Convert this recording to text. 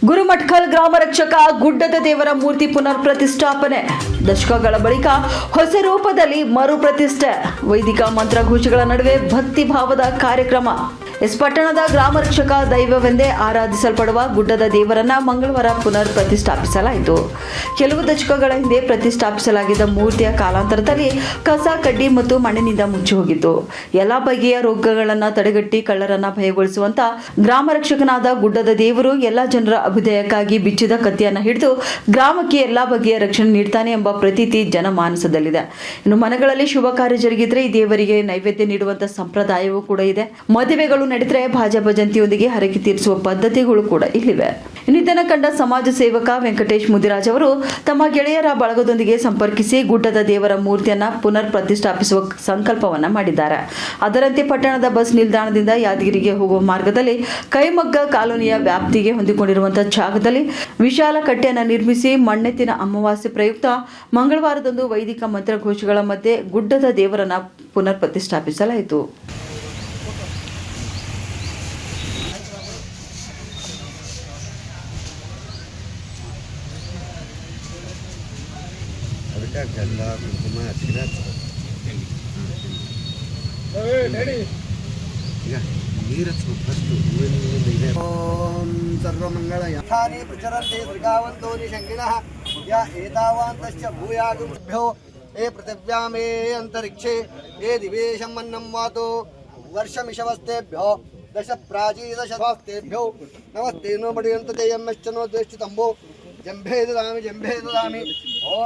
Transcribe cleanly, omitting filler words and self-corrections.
ಗುರುಮಠಕಲ್ ಗ್ರಾಮ ರಕ್ಷಕ ಗುಡ್ಡದ ದೇವರ ಮೂರ್ತಿ ಪುನರ್ ಪ್ರತಿಷ್ಠಾಪನೆ. ದಶಕಗಳ ಬಳಿಕ ಹೊಸ ರೂಪದಲ್ಲಿ ಮರು ಪ್ರತಿಷ್ಠೆ. ವೈದಿಕ ಮಂತ್ರಘೋಷಗಳ ನಡುವೆ ಭಕ್ತಿ ಭಾವದ ಕಾರ್ಯಕ್ರಮ. ಪಟ್ಟಣದ ಗ್ರಾಮ ರಕ್ಷಕ ದೈವವೆಂದೇ ಆರಾಧಿಸಲ್ಪಡುವ ಗುಡ್ಡದ ದೇವರನ್ನ ಮಂಗಳವಾರ ಪುನರ್ ಪ್ರತಿಷ್ಠಾಪಿಸಲಾಯಿತು. ಕೆಲವು ದಶಕಗಳ ಹಿಂದೆ ಪ್ರತಿಷ್ಠಾಪಿಸಲಾಗಿದ್ದ ಮೂರ್ತಿಯ ಕಾಲಾಂತರದಲ್ಲಿ ಕಸ, ಕಡ್ಡಿ ಮತ್ತು ಮಣ್ಣಿನಿಂದ ಮುಚ್ಚಿ ಹೋಗಿತ್ತು. ಎಲ್ಲಾ ಬಗೆಯ ರೋಗಗಳನ್ನು ತಡೆಗಟ್ಟಿ ಕಳ್ಳರನ್ನ ಭಯಗೊಳಿಸುವಂತ ಗ್ರಾಮ ರಕ್ಷಕನಾದ ಗುಡ್ಡದ ದೇವರು ಎಲ್ಲ ಜನರ ಅಭ್ಯುದಯಕ್ಕಾಗಿ ಬಿಚ್ಚಿದ ಕತ್ತಿಯನ್ನು ಹಿಡಿದು ಗ್ರಾಮಕ್ಕೆ ಎಲ್ಲಾ ಬಗೆಯ ರಕ್ಷಣೆ ನೀಡ್ತಾನೆ ಎಂಬ ಪ್ರತೀತಿ ಜನಮಾನಸದಲ್ಲಿದೆ. ಇನ್ನು ಮನೆಗಳಲ್ಲಿ ಶುಭ ಕಾರ್ಯ ಜರುಗಿದ್ರೆ ಈ ದೇವರಿಗೆ ನೈವೇದ್ಯ ನೀಡುವಂತ ಸಂಪ್ರದಾಯವೂ ಕೂಡ ಇದೆ. ಮದುವೆಗಳು ನಡೆದರೆ ಭಾಜ ಭಜಂತಿಯೊಂದಿಗೆ ಹರಕೆ ತೀರಿಸುವ ಪದ್ಧತಿಗಳು ಕೂಡ ಇಲ್ಲಿವೆ. ಇದನ್ನು ಕಂಡ ಸಮಾಜ ಸೇವಕ ವೆಂಕಟೇಶ್ ಮುದಿರಾಜ್ ಅವರು ತಮ್ಮ ಗೆಳೆಯರ ಬಳಗದೊಂದಿಗೆ ಸಂಪರ್ಕಿಸಿ ಗುಡ್ಡದ ದೇವರ ಮೂರ್ತಿಯನ್ನ ಪುನರ್ ಪ್ರತಿಷ್ಠಾಪಿಸುವ ಸಂಕಲ್ಪವನ್ನ ಮಾಡಿದ್ದಾರೆ. ಅದರಂತೆ ಪಟ್ಟಣದ ಬಸ್ ನಿಲ್ದಾಣದಿಂದ ಯಾದಗಿರಿಗೆ ಹೋಗುವ ಮಾರ್ಗದಲ್ಲಿ ಕೈಮಗ್ಗ ಕಾಲೋನಿಯ ವ್ಯಾಪ್ತಿಗೆ ಹೊಂದಿಕೊಂಡಿರುವಂತಹ ಜಾಗದಲ್ಲಿ ವಿಶಾಲ ಕಟ್ಟೆಯನ್ನು ನಿರ್ಮಿಸಿ ಮಣ್ಣೆತ್ತಿನ ಅಮಾವಾಸ್ಯೆ ಪ್ರಯುಕ್ತ ಮಂಗಳವಾರದಂದು ವೈದಿಕ ಮಂತ್ರಘೋಷಗಳ ಮಧ್ಯೆ ಗುಡ್ಡದ ದೇವರನ್ನ ಪುನರ್ ಪ್ರತಿಷ್ಠಾಪಿಸಲಾಯಿತು. ಗಂಧ ಕುಂಕುಮ ಹಚ್ಚಿರ ಈಗ ನೀರು ಫಸ್ಟ್ ಓಂ ಸರ್ವಮಂಗಳ ಯಥಾನಿ ಪ್ರಚರಂತೆ ಶ್ರೀಗಾವಂತೋ ನಿಶಂಕಿನಃ ಯ ಏತಾವಾಂತಶ್ಚ ಭೂಯಾಗುಭ್ಯೋ ಏ ಪೃಥಿವ್ಯಾಮೇ ಅಂತರಿಕ್ಷೇ ಏ ದಿವೇಶಂ ಅನ್ನಂ ವಾತೋ ವರ್ಷಮಿಷವಸ್ತೇಭ್ಯೋ ದಶ ಪ್ರಾಚೀದಶಸ್ತೆಭ್ಯೋ ನಮಸ್ತೆ ನೋ ಬಡಿಯಂತ ಜಯಮ್ಮಶ್ಚ ನೋ ದ್ವೇಷ್ಟಿತಂಬೋ ಜಂಭೇ ದದಾಮಿ